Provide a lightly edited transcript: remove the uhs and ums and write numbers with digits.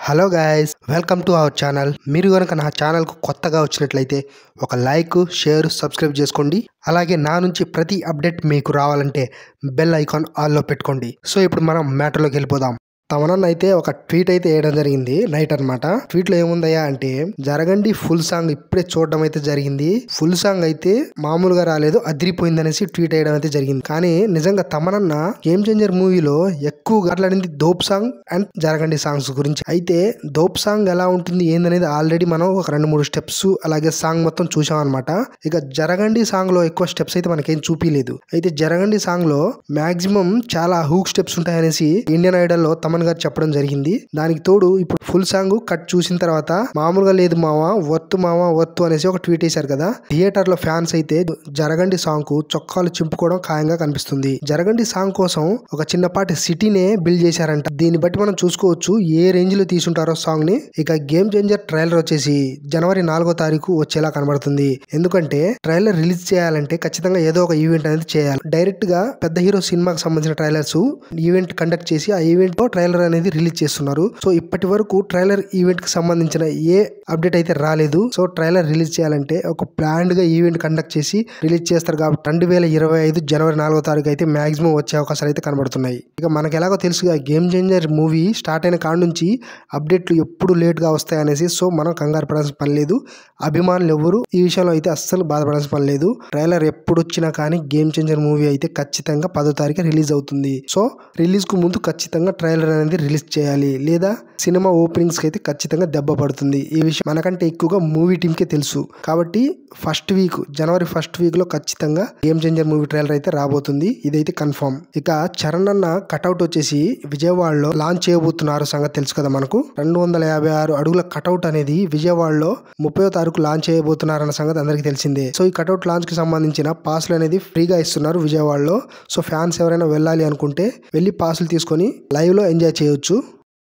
Hello guys, welcome to our channel. మీరు కనుక నా ఛానల్కు కొత్తగా వచ్చినట్లయితే ఒక లైక్, షేర్, సబ్స్క్రైబ్ చేసుకోండి. అలాగే నా నుంచి ప్రతి అప్డేట్ మీకు రావాలంటే బెల్ ఐకాన్ ఆల్లో పెట్టుకోండి. సో ఇప్పుడు మనం మ్యాటర్లోకి వెళ్ళిపోదాం. తమనన్న అయితే ఒక ట్వీట్ అయితే వేయడం జరిగింది నైట్ అనమాట. ట్వీట్ లో ఏముందయ్యా అంటే, జరగండి ఫుల్ సాంగ్ ఇప్పుడే చూడడం అయితే జరిగింది. ఫుల్ సాంగ్ అయితే మామూలుగా రాలేదు, అదిరిపోయింది అనేసి ట్వీట్ వేయడం అయితే జరిగింది. కానీ నిజంగా తమనన్న గేమ్ చేంజర్ మూవీలో ఎక్కువగా మాట్లాడింది దోప్ సాంగ్ అండ్ జరగండి సాంగ్స్ గురించి. అయితే దోప్ సాంగ్ ఎలా ఉంటుంది ఏందనేది ఆల్రెడీ మనం ఒక 2-3 స్టెప్స్ అలాగే సాంగ్ మొత్తం చూసాం అనమాట. ఇక జరగండి సాంగ్ లో ఎక్కువ స్టెప్స్ అయితే మనకేం చూపించలేదు. అయితే జరగండి సాంగ్ లో మాక్సిమం చాలా హూక్ స్టెప్స్ ఉంటాయనేసి ఇండియన్ ఐడల్ లో తమన్ గారు చెప్పడం జరిగింది. దానికి తోడు ఇప్పుడు ఫుల్ సాంగ్ కట్ చూసిన తర్వాత మామూలుగా లేదు మావా, వత్తు అనేసి ఒక ట్వీట్ చేశారు కదా. థియేటర్ లో ఫ్యాన్స్ అయితే జరగండి సాంగ్ కు చొక్కాలు చింపుకోవడం ఖాయంగా కనిపిస్తుంది. జరగండి సాంగ్ కోసం ఒక చిన్నపాటి సిటీనే బిల్డ్ చేశారంట. దీన్ని బట్టి మనం చూసుకోవచ్చు ఏ రేంజ్ లో తీసుంటారో సాంగ్ ని. ఇక గేమ్ చేంజర్ ట్రైలర్ వచ్చేసి జనవరి 4వ తారీఖు వచ్చేలా కనబడుతుంది. ఎందుకంటే ట్రైలర్ రిలీజ్ చేయాలంటే ఖచ్చితంగా ఏదో ఒక ఈవెంట్ అనేది చేయాలి. డైరెక్ట్ గా పెద్ద హీరో సినిమాకి సంబంధించిన ట్రైలర్స్ ఈవెంట్ కండక్ట్ చేసి ఆ ఈవెంట్ లో ట్రైలర్ అనేది రిలీజ్ చేస్తున్నారు. సో ఇప్పటి వరకు ట్రైలర్ ఈవెంట్ కి సంబంధించిన ఏ అప్డేట్ అయితే రాలేదు. సో ట్రైలర్ రిలీజ్ చేయాలంటే ఒక ప్లాన్డ్ గా ఈవెంట్ కండక్ట్ చేసి రిలీజ్ చేస్తారు కాబట్టి 2025 జనవరి 4వ తారీఖు అయితే మాక్సిమం వచ్చే అవకాశాలు అయితే కనబడుతున్నాయి. ఇక మనకి ఎలాగో తెలుసుగా గేమ్ చేంజర్ మూవీ స్టార్ట్ అయిన కాడ నుంచి అప్డేట్లు ఎప్పుడు లేట్ గా వస్తాయి అనేసి. సో మనం కంగారు పడాల్సిన పని లేదు. అభిమానులు ఎవరు ఈ విషయంలో అయితే అస్సలు బాధపడాల్సిన పని లేదు. ట్రైలర్ ఎప్పుడు వచ్చినా కానీ గేమ్ చేంజర్ మూవీ అయితే ఖచ్చితంగా 10వ తారీఖు రిలీజ్ అవుతుంది. సో రిలీజ్ కు ముందు ఖచ్చితంగా ట్రైలర్ అనేది రిలీజ్ చేయాలి, లేదా సినిమా ఓపెనింగ్స్ కి అయితే ఖచ్చితంగా దెబ్బ పడుతుంది. ఈ విషయం మనకంటే ఎక్కువగా మూవీ టీమ్ కే తెలుసు. కాబట్టి జనవరి ఫస్ట్ వీక్ లో ఖచ్చితంగా గేమ్ చేంజర్ మూవీ ట్రైలర్ అయితే రాబోతుంది. ఇదైతే కన్ఫర్మ్. ఇక చరణ్ అన్న కటౌట్ వచ్చేసి విజయవాడలో లాంచ్ చేయబోతున్నారు సంగతి తెలుసు కదా మనకు. 256 అడుగుల కటౌట్ అనేది విజయవాడలో 30వ తారీఖు లాంచ్ చేయబోతున్నారన్న సంగతి అందరికీ తెలిసిందే. సో ఈ కటౌట్ లాంచ్ కి సంబంధించిన పాస్లు అనేది ఫ్రీగా ఇస్తున్నారు విజయవాడలో. సో ఫ్యాన్స్ ఎవరైనా వెళ్ళాలి అనుకుంటే వెళ్ళి పాసులు తీసుకొని లైవ్ లో ఎంజాయ్ చేయొచ్చు.